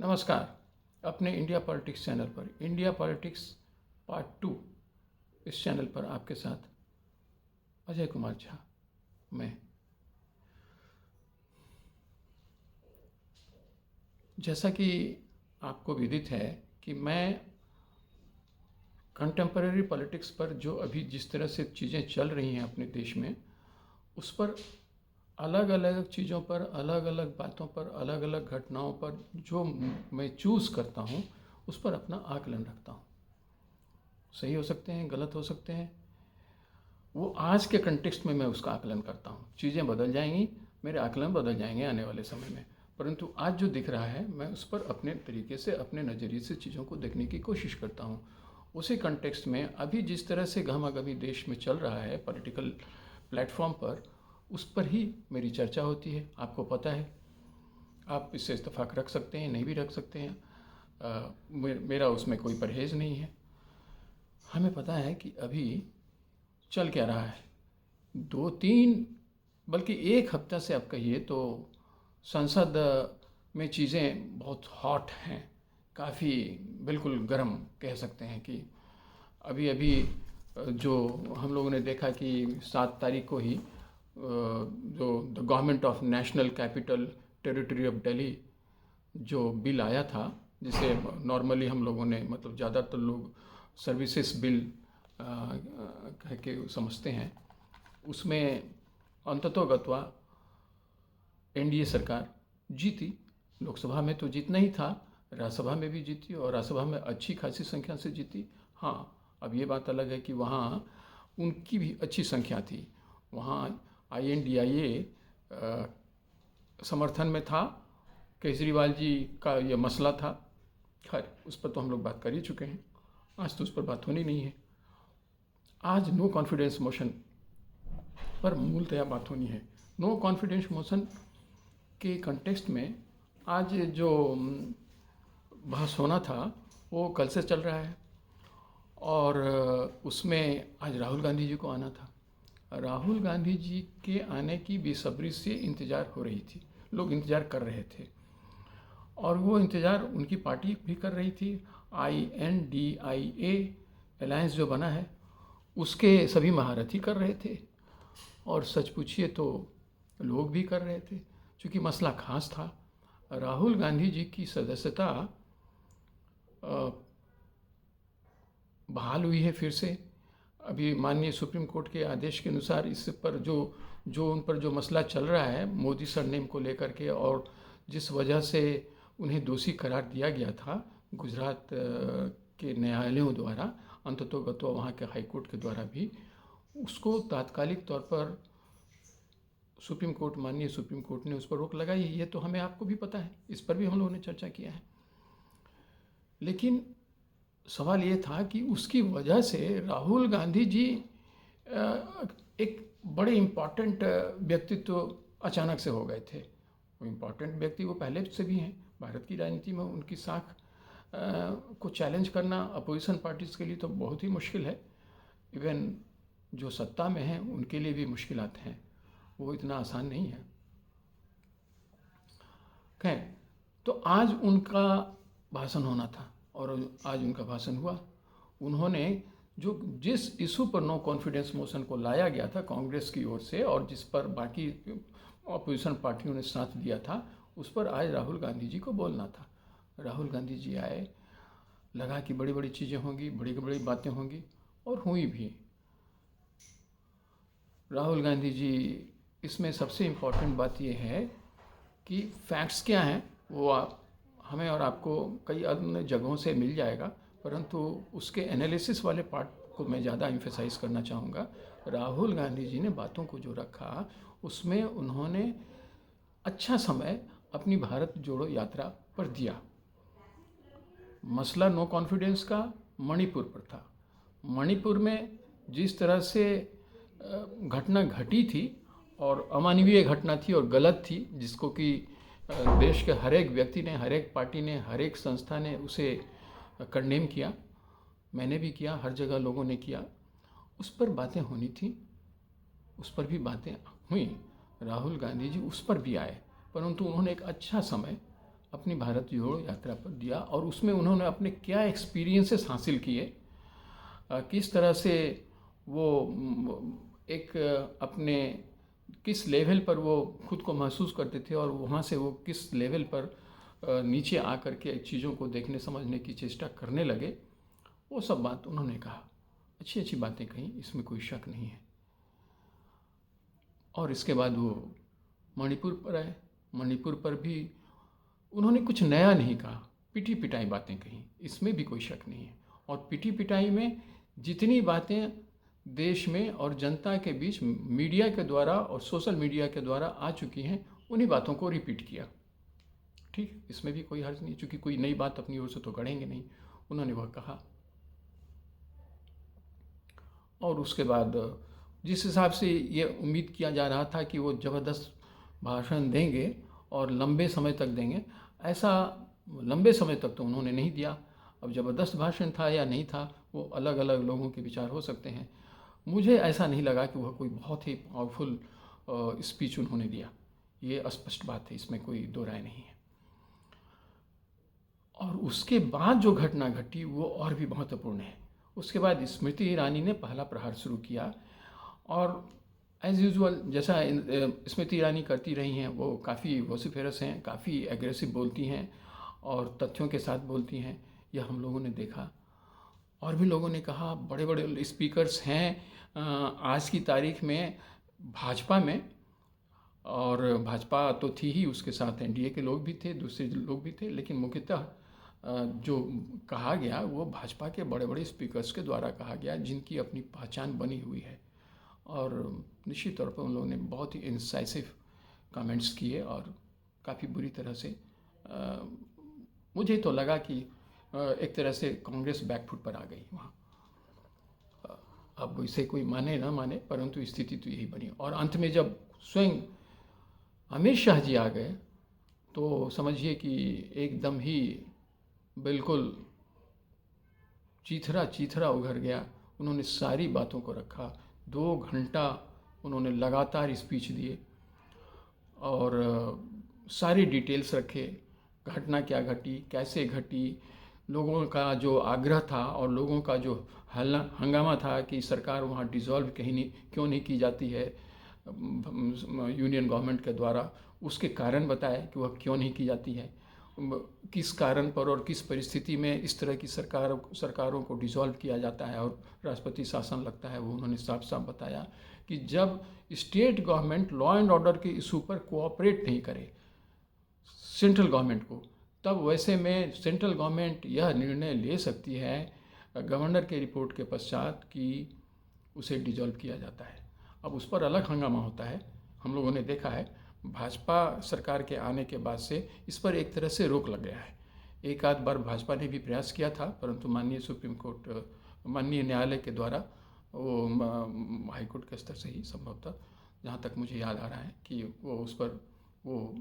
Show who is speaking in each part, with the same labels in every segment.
Speaker 1: नमस्कार। अपने India politics channel पर इंडिया पॉलिटिक्स पार्ट 2 इस चैनल पर आपके साथ अजय कुमार झा। मैं जैसा कि आपको विदित है कि मैं कंटेम्परेरी पॉलिटिक्स पर जो अभी जिस तरह से चीज़ें चल रही हैं अपने देश में, उस पर अलग अलग चीज़ों पर, अलग अलग बातों पर, अलग अलग घटनाओं पर जो मैं चूज़ करता हूँ उस पर अपना आकलन रखता हूँ। सही हो सकते हैं, गलत हो सकते हैं, वो आज के कंटेक्स्ट में मैं उसका आकलन करता हूँ। चीज़ें बदल जाएंगी, मेरे आकलन बदल जाएंगे आने वाले समय में, परंतु आज जो दिख रहा है मैं उस पर अपने तरीके से, अपने नज़रिए से चीज़ों को देखने की कोशिश करता हूँ। उसी कंटेक्स्ट में अभी जिस तरह से गहमागहमी देश में चल रहा है पॉलिटिकल प्लेटफॉर्म पर, उस पर ही मेरी चर्चा होती है। आपको पता है, आप इससे इत्तेफाक रख सकते हैं, नहीं भी रख सकते हैं, मेरा उसमें कोई परहेज़ नहीं है। हमें पता है कि अभी चल क्या रहा है। 2-3 बल्कि 1 हफ्ता से आप कहिए तो संसद में चीज़ें बहुत हॉट हैं, काफ़ी बिल्कुल गर्म कह सकते हैं। कि अभी अभी जो हम लोगों ने देखा कि 7 तारीख को ही जो the government of national capital territory of Delhi जो बिल आया था, जिसे नॉर्मली हम लोगों ने, मतलब ज़्यादातर लोग सर्विसेज बिल कह के समझते हैं, उसमें अंततोगत्वा एनडीए सरकार जीती। लोकसभा में तो जीतना ही था, राज्यसभा में भी जीती और राज्यसभा में अच्छी खासी संख्या से जीती। हाँ, अब ये बात अलग है कि वहाँ उनकी भी अच्छी संख्या थी। वहाँ INDIA समर्थन में था, केजरीवाल जी का ये मसला था। खैर, उस पर तो हम लोग बात कर ही चुके हैं, आज तो उस पर बात होनी नहीं है। आज नो कॉन्फिडेंस मोशन पर मूलतया बात होनी है। नो कॉन्फिडेंस मोशन के कंटेक्स्ट में आज जो बहस होना था वो कल से चल रहा है, और उसमें आज राहुल गांधी जी को आना था। राहुल गांधी जी के आने की बेसब्री से इंतज़ार हो रही थी, लोग इंतज़ार कर रहे थे, और वो इंतज़ार उनकी पार्टी भी कर रही थी। INDIA अलायंस जो बना है उसके सभी महारथी कर रहे थे, और सच पूछिए तो लोग भी कर रहे थे, क्योंकि मसला खास था। राहुल गांधी जी की सदस्यता बहाल हुई है फिर से। अभी माननीय सुप्रीम कोर्ट के आदेश के अनुसार इस पर जो उन पर जो मसला चल रहा है मोदी सरनेम को लेकर के, और जिस वजह से उन्हें दोषी करार दिया गया था गुजरात के न्यायालयों द्वारा, अंततोगत्वा वहाँ के हाई कोर्ट के द्वारा भी, उसको तात्कालिक तौर पर सुप्रीम कोर्ट, माननीय सुप्रीम कोर्ट ने उस पर रोक लगाई है। ये तो हमें, आपको भी पता है, इस पर भी हम लोगों ने चर्चा किया है। लेकिन सवाल ये था कि उसकी वजह से राहुल गांधी जी एक बड़े इम्पॉर्टेंट व्यक्तित्व अचानक से हो गए थे। वो इम्पॉर्टेंट व्यक्ति वो पहले से भी हैं। भारत की राजनीति में उनकी साख को चैलेंज करना अपोजिशन पार्टीज़ के लिए तो बहुत ही मुश्किल है। इवन जो सत्ता में हैं उनके लिए भी मुश्किलात हैं, वो इतना आसान नहीं है। खैर, तो आज उनका भाषण होना था और आज उनका भाषण हुआ। उन्होंने जिस इशू पर नो कॉन्फिडेंस मोशन को लाया गया था कांग्रेस की ओर से, और जिस पर बाकी अपोजिशन पार्टियों ने साथ दिया था, उस पर आज राहुल गांधी जी को बोलना था। राहुल गांधी जी आए, लगा कि बड़ी बड़ी चीज़ें होंगी, बड़ी बड़ी बातें होंगी, और हुई भी। राहुल गांधी जी, इसमें सबसे इम्पॉर्टेंट बात यह है कि फैक्ट्स क्या हैं वो हमें और आपको कई अन्य जगहों से मिल जाएगा, परंतु उसके एनालिसिस वाले पार्ट को मैं ज़्यादा एम्फेसाइज करना चाहूँगा। राहुल गांधी जी ने बातों को जो रखा, उसमें उन्होंने अच्छा समय अपनी भारत जोड़ो यात्रा पर दिया। मसला नो कॉन्फिडेंस का मणिपुर पर था। मणिपुर में जिस तरह से घटना घटी थी, और अमानवीय घटना थी और गलत थी, जिसको कि देश के हर एक व्यक्ति ने, हर एक पार्टी ने, हर एक संस्था ने उसे कंडेम किया। मैंने भी किया, हर जगह लोगों ने किया। उस पर बातें होनी थी, उस पर भी बातें हुई। राहुल गांधी जी उस पर भी आए, परंतु उन्होंने एक अच्छा समय अपनी भारत जोड़ो यात्रा पर दिया और उसमें उन्होंने अपने क्या एक्सपीरियंसेस हासिल किए, किस तरह से वो एक अपने किस लेवल पर वो खुद को महसूस करते थे और वहाँ से वो किस लेवल पर नीचे आकर के चीज़ों को देखने समझने की चेष्टा करने लगे, वो सब बात उन्होंने कहा। अच्छी अच्छी बातें कही, इसमें कोई शक नहीं है। और इसके बाद वो मणिपुर पर आए। मणिपुर पर भी उन्होंने कुछ नया नहीं कहा, पिटी पिटाई बातें कही, इसमें भी कोई शक नहीं है। और पिटी पिटाई में जितनी बातें देश में और जनता के बीच मीडिया के द्वारा और सोशल मीडिया के द्वारा आ चुकी हैं, उन्हीं बातों को रिपीट किया। ठीक, इसमें भी कोई हर्ज नहीं, चूँकि कोई नई बात अपनी ओर से तो गढ़ेंगे नहीं, उन्होंने वह कहा। और उसके बाद जिस हिसाब से ये उम्मीद किया जा रहा था कि वो ज़बरदस्त भाषण देंगे और लंबे समय तक देंगे, ऐसा लंबे समय तक तो उन्होंने नहीं दिया। अब ज़बरदस्त भाषण था या नहीं था, वो अलग अलग लोगों के विचार हो सकते हैं। मुझे ऐसा नहीं लगा कि वह कोई बहुत ही पावरफुल स्पीच उन्होंने दिया, ये स्पष्ट बात है, इसमें कोई दो राय नहीं है। और उसके बाद जो घटना घटी वो और भी महत्वपूर्ण है। उसके बाद स्मृति ईरानी ने पहला प्रहार शुरू किया और एज़ यूजुअल जैसा स्मृति ईरानी करती रही हैं, वो काफ़ी वोसिफेरस हैं, काफ़ी एग्रेसिव बोलती हैं और तथ्यों के साथ बोलती हैं, यह हम लोगों ने देखा। और भी लोगों ने कहा, बड़े बड़े स्पीकर्स हैं आज की तारीख में भाजपा में, और भाजपा तो थी ही, उसके साथ एनडीए के लोग भी थे, दूसरे लोग भी थे, लेकिन मुख्यतः जो कहा गया वो भाजपा के बड़े बड़े स्पीकर्स के द्वारा कहा गया, जिनकी अपनी पहचान बनी हुई है। और निश्चित तौर पर उन लोगों ने बहुत ही इंसाइसिव कमेंट्स किए और काफ़ी बुरी तरह से मुझे तो लगा कि एक तरह से कांग्रेस बैकफुट पर आ गई वहाँ। अब इसे कोई माने ना माने, परंतु स्थिति तो यही बनी। और अंत में जब स्वयं अमित शाह जी आ गए तो समझिए कि एकदम ही बिल्कुल चीथरा चीथरा उघर गया। उन्होंने सारी बातों को रखा, 2 घंटा उन्होंने लगातार स्पीच दिए और सारी डिटेल्स रखे, घटना क्या घटी, कैसे घटी, लोगों का जो आग्रह था और लोगों का जो हंगामा था कि सरकार वहाँ डिज़ोल्व क्यों नहीं की जाती है यूनियन गवर्नमेंट के द्वारा, उसके कारण बताए कि वह क्यों नहीं की जाती है, किस कारण पर और किस परिस्थिति में इस तरह की सरकारों को डिसॉल्व किया जाता है और राष्ट्रपति शासन लगता है। वो उन्होंने साफ साफ बताया कि जब state government law and order के इशू पर कोऑपरेट नहीं करे सेंट्रल गवर्नमेंट को, तब वैसे में सेंट्रल गवर्नमेंट यह निर्णय ले सकती है गवर्नर के रिपोर्ट के पश्चात कि उसे डिसॉल्व किया जाता है। अब उस पर अलग हंगामा होता है। हम लोगों ने देखा है भाजपा सरकार के आने के बाद से इस पर एक तरह से रोक लग गया है। एक आध बार भाजपा ने भी प्रयास किया था, परंतु माननीय सुप्रीम कोर्ट, माननीय न्यायालय के द्वारा, वो हाईकोर्ट के स्तर से ही संभवतः, जहाँ तक मुझे याद आ रहा है कि वो उस पर वो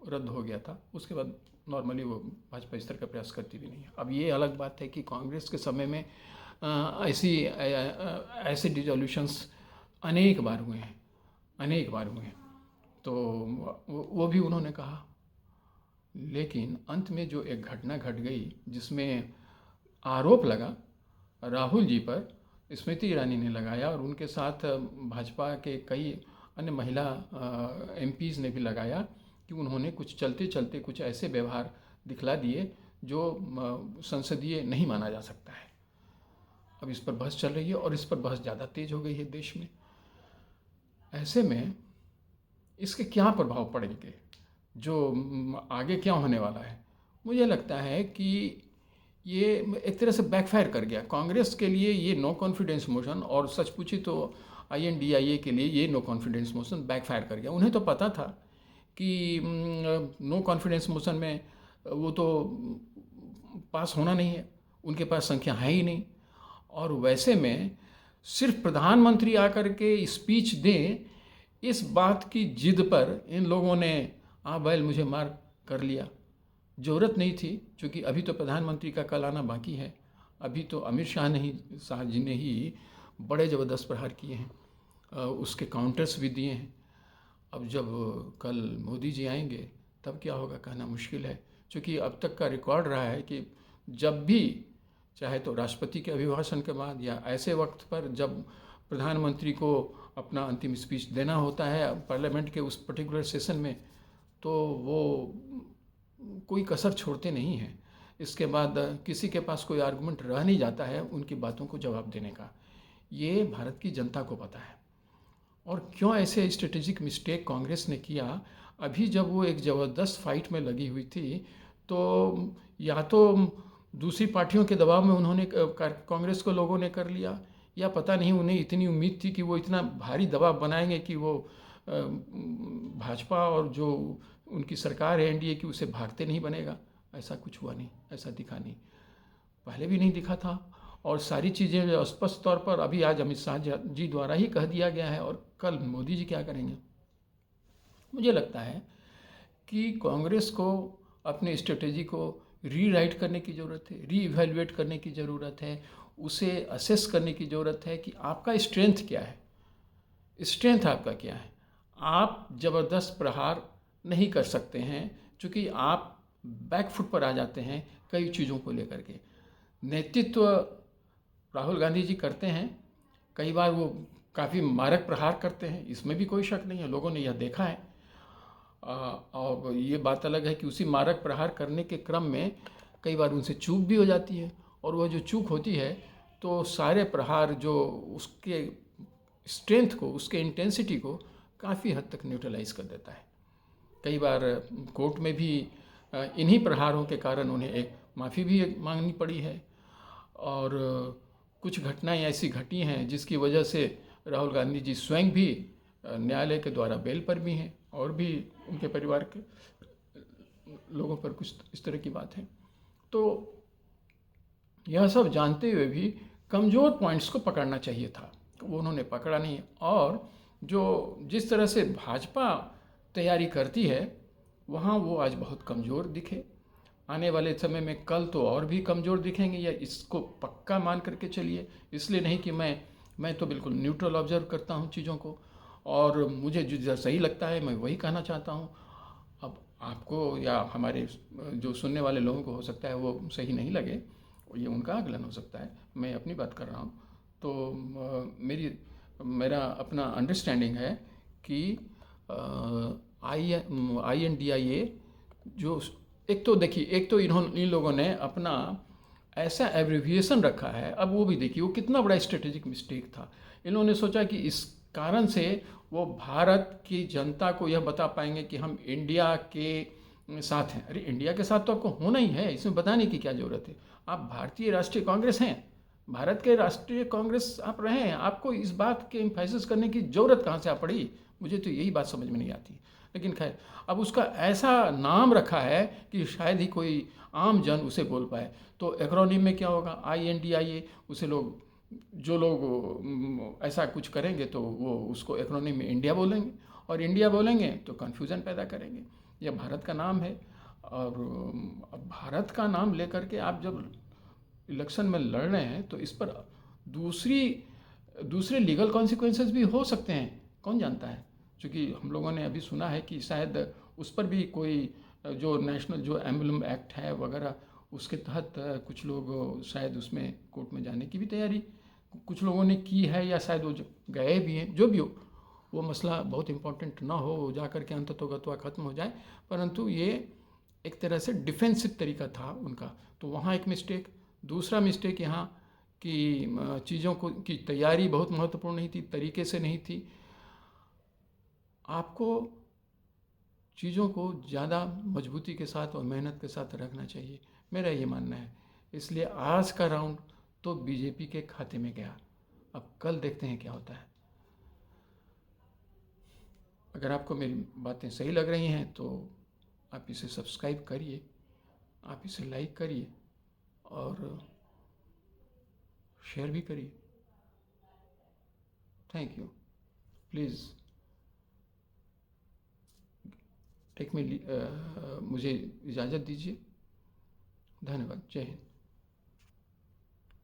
Speaker 1: रद्द हो गया था। उसके बाद नॉर्मली वो भाजपा इस तरह का प्रयास करती भी नहीं है। अब ये अलग बात है कि कांग्रेस के समय में ऐसे डिसोल्यूशंस अनेक बार हुए हैं, तो वो भी उन्होंने कहा। लेकिन अंत में जो एक घटना घट गई जिसमें आरोप लगा राहुल जी पर, स्मृति ईरानी ने लगाया और उनके साथ भाजपा के कई अन्य महिला एमपीज ने भी लगाया कि उन्होंने कुछ चलते चलते कुछ ऐसे व्यवहार दिखला दिए जो संसदीय नहीं माना जा सकता है। अब इस पर बहस चल रही है और इस पर बहस ज़्यादा तेज हो गई है देश में। ऐसे में इसके क्या प्रभाव पड़ेंगे, जो आगे क्या होने वाला है, मुझे लगता है कि ये एक तरह से बैकफायर कर गया कांग्रेस के लिए। ये नो कॉन्फिडेंस मोशन, और सच पूछी तो INDIA के लिए ये नो कॉन्फिडेंस मोशन बैकफायर कर गया। उन्हें तो पता था कि नो कॉन्फिडेंस मोशन में वो तो पास होना नहीं है, उनके पास संख्या है ही नहीं। और वैसे में सिर्फ प्रधानमंत्री आकर के स्पीच दें, इस बात की जिद पर इन लोगों ने बैल मुझे मार कर लिया। ज़रूरत नहीं थी, क्योंकि अभी तो प्रधानमंत्री का कल आना बाकी है। अभी तो अमित शाह जी ने ही बड़े ज़बरदस्त प्रहार किए हैं, उसके काउंटर्स भी दिए हैं। अब जब कल मोदी जी आएंगे तब क्या होगा कहना मुश्किल है, चूँकि अब तक का रिकॉर्ड रहा है कि जब भी, चाहे तो राष्ट्रपति के अभिभाषण के बाद या ऐसे वक्त पर जब प्रधानमंत्री को अपना अंतिम स्पीच देना होता है पार्लियामेंट के उस पर्टिकुलर सेशन में, तो वो कोई कसर छोड़ते नहीं हैं। इसके बाद किसी के पास कोई आर्गुमेंट रह नहीं जाता है उनकी बातों को जवाब देने का। ये भारत की जनता को पता है। और क्यों ऐसे स्ट्रेटेजिक मिस्टेक कांग्रेस ने किया, अभी जब वो एक ज़बरदस्त फाइट में लगी हुई थी, तो या तो दूसरी पार्टियों के दबाव में उन्होंने कांग्रेस को लोगों ने कर लिया, या पता नहीं उन्हें इतनी उम्मीद थी कि वो इतना भारी दबाव बनाएंगे कि वो भाजपा और जो उनकी सरकार है एनडीए की उसे भागते नहीं बनेगा। ऐसा कुछ हुआ नहीं, ऐसा दिखा नहीं, पहले भी नहीं दिखा था। और सारी चीज़ें स्पष्ट तौर पर अभी आज अमित शाह जी द्वारा ही कह दिया गया है। और कल मोदी जी क्या करेंगे? मुझे लगता है कि कांग्रेस को अपने स्ट्रेटेजी को रीराइट करने की ज़रूरत है, रीइवैल्यूएट करने की ज़रूरत है, उसे असेस करने की ज़रूरत है कि आपका स्ट्रेंथ क्या है, स्ट्रेंथ आपका क्या है। आप ज़बरदस्त प्रहार नहीं कर सकते हैं क्योंकि आप बैकफुट पर आ जाते हैं कई चीज़ों को लेकर के। नेतृत्व राहुल गांधी जी करते हैं, कई बार वो काफ़ी मारक प्रहार करते हैं, इसमें भी कोई शक नहीं है, लोगों ने यह देखा है। और ये बात अलग है कि उसी मारक प्रहार करने के क्रम में कई बार उनसे चूक भी हो जाती है, और वह जो चूक होती है तो सारे प्रहार जो उसके स्ट्रेंथ को, उसके इंटेंसिटी को काफ़ी हद तक न्यूट्रलाइज कर देता है। कई बार कोर्ट में भी इन्हीं प्रहारों के कारण उन्हें एक माफ़ी भी मांगनी पड़ी है। और कुछ घटनाएं ऐसी घटी हैं जिसकी वजह से राहुल गांधी जी स्वयं भी न्यायालय के द्वारा बेल पर भी हैं, और भी उनके परिवार के लोगों पर कुछ इस तरह की बात है। तो यह सब जानते हुए भी कमज़ोर पॉइंट्स को पकड़ना चाहिए था, वो उन्होंने पकड़ा नहीं। और जो जिस तरह से भाजपा तैयारी करती है वहाँ वो आज बहुत कमज़ोर दिखे। आने वाले समय में कल तो और भी कमज़ोर दिखेंगे, या इसको पक्का मान करके चलिए। इसलिए नहीं कि मैं तो बिल्कुल न्यूट्रल ऑब्जर्व करता हूँ चीज़ों को, और मुझे जो सही लगता है मैं वही कहना चाहता हूँ। अब आपको या हमारे जो सुनने वाले लोगों को हो सकता है वो सही नहीं लगे, ये उनका आकलन हो सकता है, मैं अपनी बात कर रहा हूँ। तो मेरा अपना अंडरस्टैंडिंग है कि INDIA जो, एक तो देखिए, एक तो इन लोगों ने अपना ऐसा एब्रिविएशन रखा है। अब वो भी देखिए वो कितना बड़ा स्ट्रेटेजिक मिस्टेक था। इन्होंने सोचा कि इस कारण से वो भारत की जनता को यह बता पाएंगे कि हम इंडिया के साथ हैं। अरे इंडिया के साथ तो आपको होना ही है, इसमें बताने की क्या ज़रूरत है। आप भारतीय राष्ट्रीय कांग्रेस हैं, भारत के राष्ट्रीय कांग्रेस आप रहे हैं, आपको इस बात के एम्फेसिस करने की ज़रूरत कहाँ से आ पड़ी? मुझे तो यही बात समझ में नहीं आती। लेकिन खैर, अब उसका ऐसा नाम रखा है कि शायद ही कोई आम जन उसे बोल पाए। तो एक्रोनिम में क्या होगा? INDIA। उसे लोग, जो लोग ऐसा कुछ करेंगे तो वो उसको एक्रोनिम में इंडिया बोलेंगे, और इंडिया बोलेंगे तो कन्फ्यूज़न पैदा करेंगे। यह भारत का नाम है, और अब भारत का नाम लेकर के आप जब इलेक्शन में लड़ रहे हैं तो इस पर दूसरे लीगल कॉन्सिक्वेंसेस भी हो सकते हैं, कौन जानता है। क्योंकि हम लोगों ने अभी सुना है कि शायद उस पर भी कोई जो नेशनल जो एम्बलम एक्ट है वगैरह, उसके तहत कुछ लोग शायद उसमें कोर्ट में जाने की भी तैयारी कुछ लोगों ने की है, या शायद वो गए भी हैं। जो भी हो, वो मसला बहुत इम्पोर्टेंट ना हो, जा कर के अंततोगत्वा ख़त्म हो जाए। परंतु ये एक तरह से डिफेंसिव तरीका था उनका, तो वहाँ एक मिस्टेक। दूसरा मिस्टेक यहाँ कि चीज़ों को की तैयारी बहुत महत्वपूर्ण नहीं थी, तरीके से नहीं थी। आपको चीज़ों को ज़्यादा मजबूती के साथ और मेहनत के साथ रखना चाहिए, मेरा ये मानना है। इसलिए आज का राउंड तो बीजेपी के खाते में गया, अब कल देखते हैं क्या होता है। अगर आपको मेरी बातें सही लग रही हैं तो आप इसे सब्सक्राइब करिए, आप इसे लाइक करिए, और शेयर भी करिए। Thank you. प्लीज़ मुझे इजाज़त दीजिए। धन्यवाद। जय हिंद।